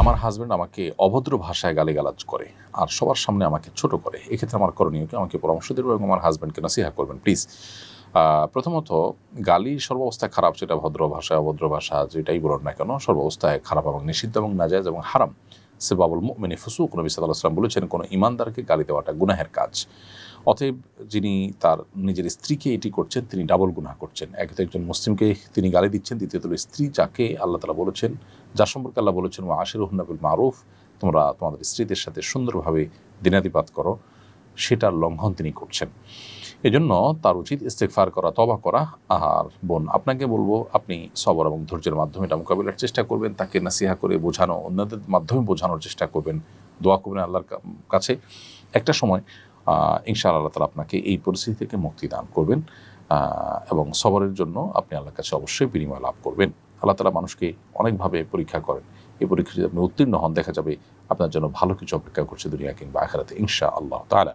আমার হাজব্যান্ড আমাকে অভদ্র ভাষায় গালিগালাজ করে আর সবার সামনে আমাকে ছোট করে, এক্ষেত্রে আমার করণীয় কি? আমাকে পরামর্শ দেবেন এবং আমার হাজব্যান্ডকে নসিহা করবেন প্লিজ। প্রথমত, গালি সর্বাবস্থায় খারাপ, সেটা ভদ্র ভাষায় অভদ্র ভাষা যেটাই বলুন না কেন, সর্বাবস্থায় খারাপ এবং নিষিদ্ধ এবং নাজায়েজ এবং হারাম। সিবাবুল মুমিনি ফুসুক, নবী সাল্লাল্লাহু আলাইহি ওয়াসাল্লাম বলেছেন কোনো ইমানদারকে গালি দেওয়াটা গুনাহের কাজ। অতএব যিনি তার নিজের স্ত্রীকে এটি করছেন তিনি ডাবল গুনাহ করছেন। এক তো একজন মুসলিমকে তিনি গালি দিচ্ছেন, দ্বিতীয়ত স্ত্রী যাকে আল্লাহ তাআলা বলেছেন, যার সম্পর্কে আল্লাহ বলেছেন ওয়া আশিরুহুন্না বিল মারুফ, তোমরা তোমাদের স্ত্রীদের সাথে সুন্দরভাবে দিনাতিপাত করো, সেটার লঙ্ঘন তিনি করছেন। এজন্য তার উচিত ইস্তেগফার করা, তওবা করা। আর বোন, আপনাকে বলবো আপনি সবর এবং ধৈর্যের মাধ্যমে এটা মোকাবিলার চেষ্টা করবেন, তাকে নাসিহা করে বোঝানো, অন্যদের মাধ্যমে বোঝানোর চেষ্টা করবেন, দোয়া করবেন আল্লাহর কাছে। একটা সময় ইনশাআল্লাহ আল্লাহ তাআলা আপনাকে এই পরিস্থিতি থেকে মুক্তি দান করবেন এবং সবরের জন্য আপনি আল্লাহর কাছে অবশ্যই বিনিময় লাভ করবেন। আল্লাহ তাআলা মানুষকে অনেকভাবে পরীক্ষা করেন। এই পরীক্ষা যদি আপনি উত্তীর্ণ হন, দেখা যাবে আপনার জন্য ভালো কিছু অপেক্ষা করছে দুনিয়া কিংবা আখিরাতে ইনশাআল্লাহ তাআলা।